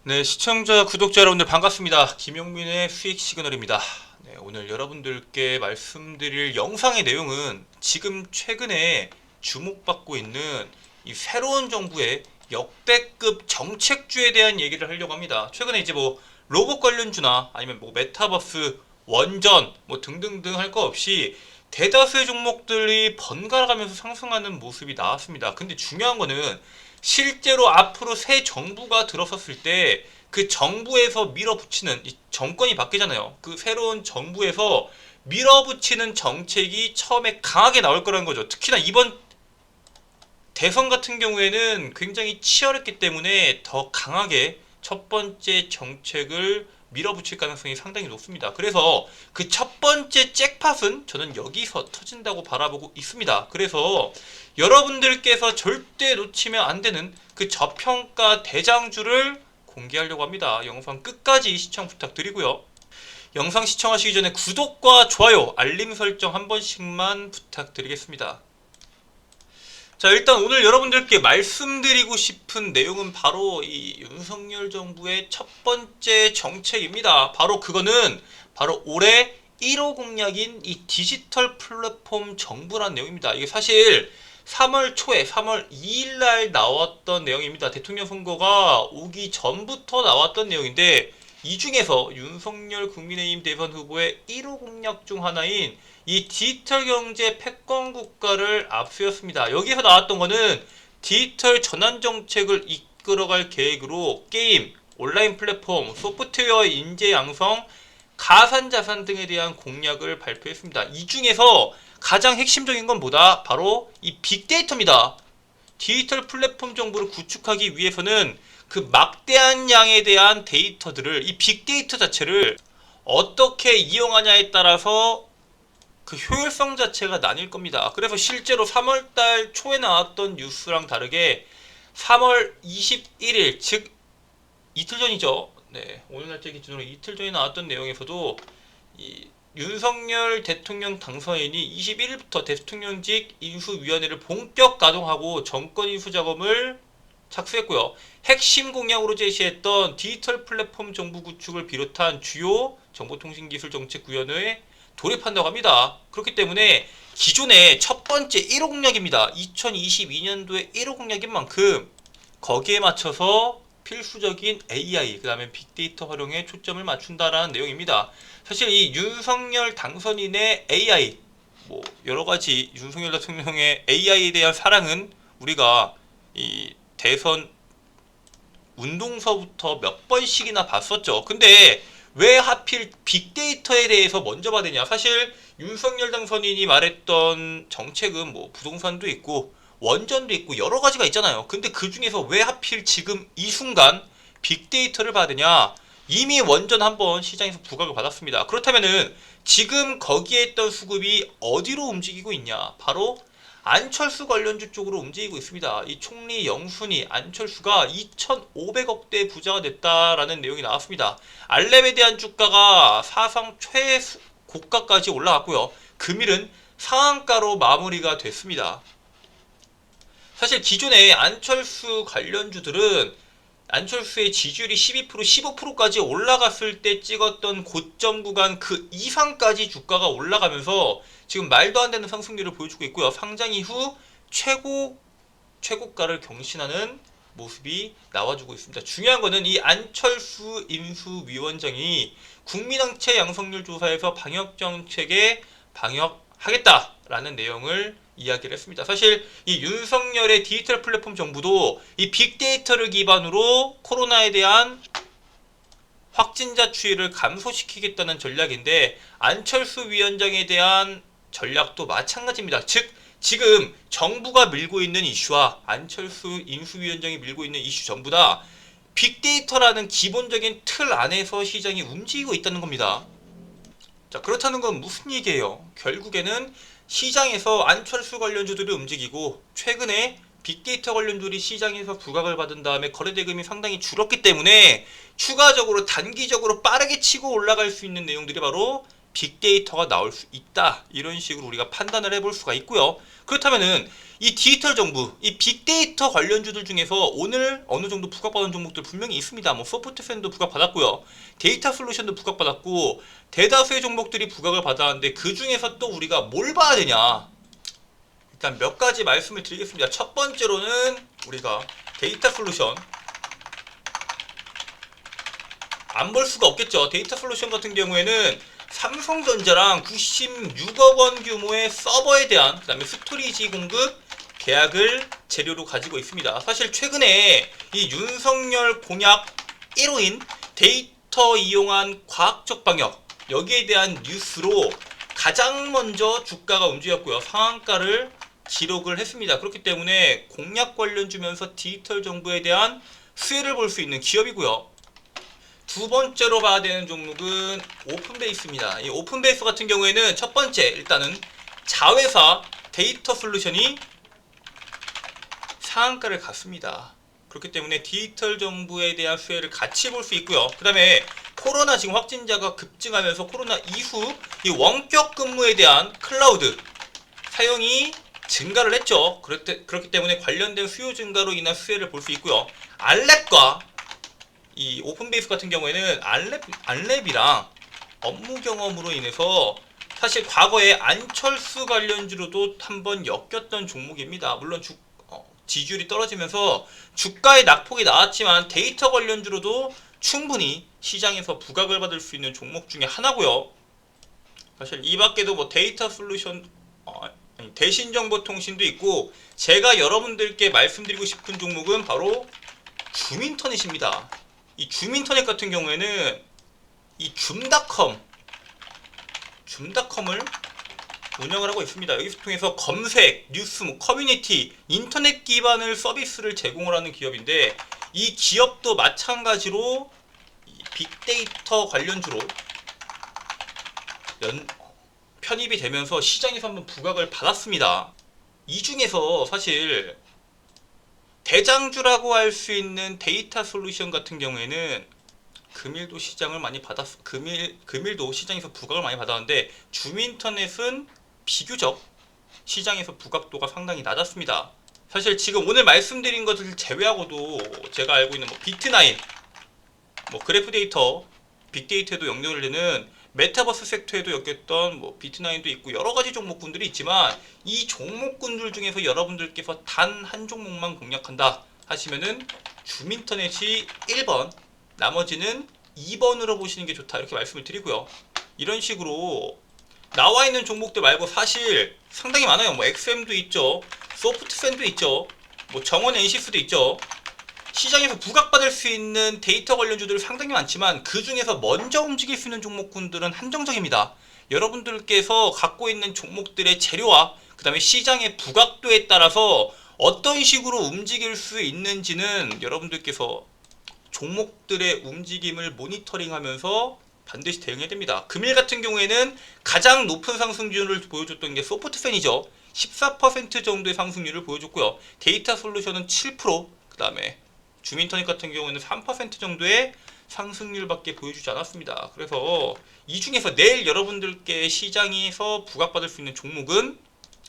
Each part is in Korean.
네, 시청자, 구독자 여러분들 반갑습니다. 김용민의 수익 시그널입니다. 네, 오늘 여러분들께 말씀드릴 영상의 내용은 지금 최근에 주목받고 있는 이 새로운 정부의 역대급 정책주에 대한 얘기를 하려고 합니다. 최근에 이제 뭐 로봇 관련주나 아니면 뭐 메타버스, 원전 뭐 등등등 할 거 없이 대다수의 종목들이 번갈아 가면서 상승하는 모습이 나왔습니다. 근데 중요한 거는 실제로 앞으로 새 정부가 들어섰을 때 그 정부에서 밀어붙이는 이 정권이 바뀌잖아요. 그 새로운 정부에서 밀어붙이는 정책이 처음에 강하게 나올 거라는 거죠. 특히나 이번 대선 같은 경우에는 굉장히 치열했기 때문에 더 강하게 첫 번째 정책을 밀어붙일 가능성이 상당히 높습니다. 그래서 그 첫 번째 잭팟은 저는 여기서 터진다고 바라보고 있습니다. 그래서 여러분들께서 절대 놓치면 안 되는 그 저평가 대장주를 공개하려고 합니다. 영상 끝까지 시청 부탁드리고요. 영상 시청하시기 전에 구독과 좋아요, 알림 설정 한 번씩만 부탁드리겠습니다. 자, 일단 오늘 여러분들께 말씀드리고 싶은 내용은 바로 이 윤석열 정부의 첫 번째 정책입니다. 바로 그거는 바로 올해 1호 공약인 이 디지털 플랫폼 정부란 내용입니다. 이게 사실 3월 초에 3월 2일 날 나왔던 내용입니다. 대통령 선거가 오기 전부터 나왔던 내용인데 이 중에서 윤석열 국민의힘 대선 후보의 1호 공약 중 하나인 이 디지털 경제 패권 국가를 앞세웠습니다. 여기서 나왔던 거는 디지털 전환 정책을 이끌어갈 계획으로 게임, 온라인 플랫폼, 소프트웨어 인재 양성, 가산자산 등에 대한 공약을 발표했습니다. 이 중에서 가장 핵심적인 건 뭐다? 바로 이 빅데이터입니다. 디지털 플랫폼 정보를 구축하기 위해서는 그 막대한 양에 대한 데이터들을, 이 빅데이터 자체를 어떻게 이용하냐에 따라서 그 효율성 자체가 나뉠 겁니다. 그래서 실제로 3월달 초에 나왔던 뉴스랑 다르게 3월 21일, 즉 이틀 전이죠. 네, 오늘 날짜 기준으로 이틀 전에 나왔던 내용에서도 이 윤석열 대통령 당선인이 21일부터 대통령직 인수위원회를 본격 가동하고 정권 인수 작업을 착수했고요. 핵심 공약으로 제시했던 디지털 플랫폼 정부 구축을 비롯한 주요 정보통신기술정책구현에 돌입한다고 합니다. 그렇기 때문에 기존의 첫 번째 1호 공약입니다. 2022년도에 1호 공약인 만큼 거기에 맞춰서 필수적인 AI, 그 다음에 빅데이터 활용에 초점을 맞춘다라는 내용입니다. 사실 이 윤석열 당선인의 AI, 뭐 여러 가지 윤석열 대통령의 AI에 대한 사랑은 우리가 이 대선 운동서부터 몇 번씩이나 봤었죠. 근데 왜 하필 빅데이터에 대해서 먼저 받으냐? 사실 윤석열 당선인이 말했던 정책은 뭐 부동산도 있고 원전도 있고 여러 가지가 있잖아요. 근데 그 중에서 왜 하필 지금 이 순간 빅데이터를 받으냐? 이미 원전 한번 시장에서 부각을 받았습니다. 그렇다면은 지금 거기에 있던 수급이 어디로 움직이고 있냐? 바로 안철수 관련주 쪽으로 움직이고 있습니다. 이 총리 영순위 안철수가 2,500억대 부자가 됐다라는 내용이 나왔습니다. 알랩에 대한 주가가 사상 최고가까지 올라갔고요. 금일은 상한가로 마무리가 됐습니다. 사실 기존의 안철수 관련주들은 안철수의 지지율이 12%, 15%까지 올라갔을 때 찍었던 고점 구간 그 이상까지 주가가 올라가면서 지금 말도 안 되는 상승률을 보여주고 있고요. 상장 이후 최고가를 경신하는 모습이 나와주고 있습니다. 중요한 거는 이 안철수 인수위원장이 국민항체 양성률 조사에서 방역정책에 방역하겠다라는 내용을 이야기를 했습니다. 사실 이 윤석열의 디지털 플랫폼 정부도 이 빅데이터를 기반으로 코로나에 대한 확진자 추이를 감소시키겠다는 전략인데 안철수 위원장에 대한 전략도 마찬가지입니다. 즉 지금 정부가 밀고 있는 이슈와 안철수 인수위원장이 밀고 있는 이슈 전부 다 빅데이터라는 기본적인 틀 안에서 시장이 움직이고 있다는 겁니다. 자, 그렇다는 건 무슨 얘기예요? 결국에는 시장에서 안철수 관련주들이 움직이고 최근에 빅데이터 관련주들이 시장에서 부각을 받은 다음에 거래대금이 상당히 줄었기 때문에 추가적으로 단기적으로 빠르게 치고 올라갈 수 있는 내용들이 바로 빅데이터가 나올 수 있다. 이런 식으로 우리가 판단을 해볼 수가 있고요. 그렇다면은 이 디지털 정부, 이 빅데이터 관련주들 중에서 오늘 어느 정도 부각받은 종목들 분명히 있습니다. 뭐 소프트팬도 부각받았고요. 데이터 솔루션도 부각받았고 대다수의 종목들이 부각을 받았는데 그 중에서 또 우리가 뭘 봐야 되냐? 일단 몇 가지 말씀을 드리겠습니다. 첫 번째로는 우리가 데이터 솔루션 안 볼 수가 없겠죠. 데이터 솔루션 같은 경우에는 삼성전자랑 96억 원 규모의 서버에 대한 그 다음에 스토리지 공급 계약을 재료로 가지고 있습니다. 사실 최근에 이 윤석열 공약 1호인 데이터 이용한 과학적 방역 여기에 대한 뉴스로 가장 먼저 주가가 움직였고요. 상한가를 기록을 했습니다. 그렇기 때문에 공약 관련 주면서 디지털 정부에 대한 수혜를 볼 수 있는 기업이고요. 두 번째로 봐야 되는 종목은 오픈베이스입니다. 이 오픈베이스 같은 경우에는 첫 번째 일단은 자회사 데이터 솔루션이 상한가를 갔습니다. 그렇기 때문에 디지털 정부에 대한 수혜를 같이 볼 수 있고요. 그 다음에 코로나 지금 확진자가 급증하면서 코로나 이후 이 원격 근무에 대한 클라우드 사용이 증가를 했죠. 그렇기 때문에 관련된 수요 증가로 인한 수혜를 볼 수 있고요. 알랩과 이 오픈베이스 같은 경우에는 안랩이랑 업무 경험으로 인해서 사실 과거에 안철수 관련주로도 한번 엮였던 종목입니다. 물론 지지율이 떨어지면서 주가의 낙폭이 나왔지만 데이터 관련주로도 충분히 시장에서 부각을 받을 수 있는 종목 중에 하나고요. 사실 이 밖에도 뭐 데이터 솔루션 대신정보통신도 있고 제가 여러분들께 말씀드리고 싶은 종목은 바로 줌인터넷입니다. 이 줌인터넷 같은 경우에는 이 줌닷컴을 운영을 하고 있습니다. 여기서 통해서 검색, 뉴스, 커뮤니티, 인터넷 기반을 서비스를 제공을 하는 기업인데 이 기업도 마찬가지로 이 빅데이터 관련주로 편입이 되면서 시장에서 한번 부각을 받았습니다. 이 중에서 사실 대장주라고 할 수 있는 데이터 솔루션 같은 경우에는 금일도 시장을 많이 금일도 시장에서 부각을 많이 받았는데 줌인터넷은 비교적 시장에서 부각도가 상당히 낮았습니다. 사실 지금 오늘 말씀드린 것을 제외하고도 제가 알고 있는 뭐 비트나인, 뭐 그래프데이터, 빅데이터에도 연결을 되는 메타버스 섹터에도 엮였던 뭐 비트나인도 있고 여러 가지 종목군들이 있지만 이 종목군들 중에서 여러분들께서 단 한 종목만 공략한다 하시면은 줌인터넷이 1번, 나머지는 2번으로 보시는 게 좋다 이렇게 말씀을 드리고요. 이런 식으로 나와 있는 종목들 말고 사실 상당히 많아요. 뭐 XM도 있죠, 소프트팬도 있죠, 뭐 정원 NCS도 있죠. 시장에서 부각받을 수 있는 데이터 관련주들이 상당히 많지만 그 중에서 먼저 움직일 수 있는 종목군들은 한정적입니다. 여러분들께서 갖고 있는 종목들의 재료와 그 다음에 시장의 부각도에 따라서 어떤 식으로 움직일 수 있는지는 여러분들께서 종목들의 움직임을 모니터링하면서 반드시 대응해야 됩니다. 금일 같은 경우에는 가장 높은 상승률을 보여줬던 게 소프트팬이죠. 14% 정도의 상승률을 보여줬고요. 데이터 솔루션은 7%, 그 다음에 줌인터넷 같은 경우에는 3% 정도의 상승률밖에 보여주지 않았습니다. 그래서 이 중에서 내일 여러분들께 시장에서 부각받을 수 있는 종목은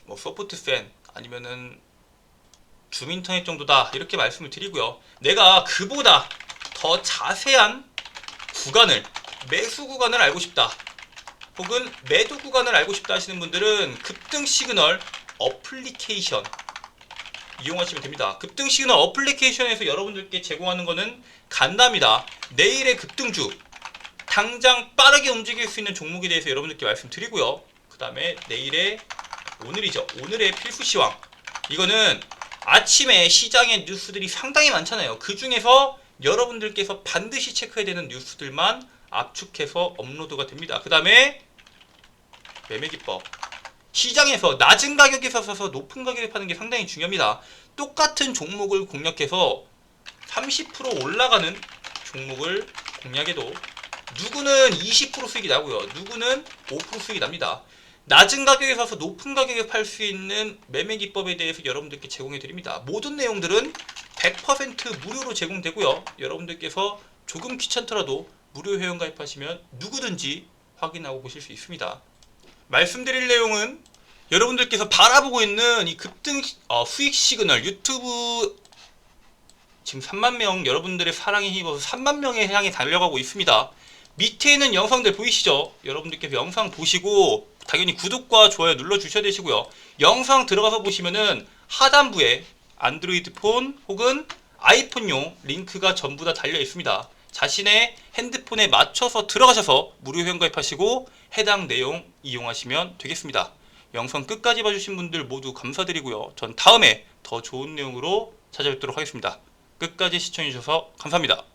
뭐 소프트팬 아니면은 줌인터넷 정도다 이렇게 말씀을 드리고요. 내가 그보다 더 자세한 구간을, 매수 구간을 알고 싶다 혹은 매도 구간을 알고 싶다 하시는 분들은 급등 시그널 어플리케이션 이용하시면 됩니다. 급등 시그널 어플리케이션에서 여러분들께 제공하는 거는 간단합니다. 내일의 급등주, 당장 빠르게 움직일 수 있는 종목에 대해서 여러분들께 말씀드리고요. 그 다음에 내일의 오늘이죠. 오늘의 필수시황. 이거는 아침에 시장의 뉴스들이 상당히 많잖아요. 그 중에서 여러분들께서 반드시 체크해야 되는 뉴스들만 압축해서 업로드가 됩니다. 그 다음에 매매기법. 시장에서 낮은 가격에 사서 높은 가격에 파는 게 상당히 중요합니다. 똑같은 종목을 공략해서 30% 올라가는 종목을 공략해도 누구는 20% 수익이 나고요. 누구는 5% 수익이 납니다. 낮은 가격에 사서 높은 가격에 팔 수 있는 매매 기법에 대해서 여러분들께 제공해 드립니다. 모든 내용들은 100% 무료로 제공되고요. 여러분들께서 조금 귀찮더라도 무료 회원 가입하시면 누구든지 확인하고 보실 수 있습니다. 말씀드릴 내용은 여러분들께서 바라보고 있는 이 급등 수익 시그널, 유튜브 지금 3만 명 여러분들의 사랑에 힘입어서 3만 명에 향해 달려가고 있습니다. 밑에 있는 영상들 보이시죠? 여러분들께서 영상 보시고 당연히 구독과 좋아요 눌러주셔야 되시고요. 영상 들어가서 보시면은 하단부에 안드로이드 폰 혹은 아이폰용 링크가 전부 다 달려 있습니다. 자신의 핸드폰에 맞춰서 들어가셔서 무료 회원가입하시고 해당 내용 이용하시면 되겠습니다. 영상 끝까지 봐주신 분들 모두 감사드리고요. 전 다음에 더 좋은 내용으로 찾아뵙도록 하겠습니다. 끝까지 시청해주셔서 감사합니다.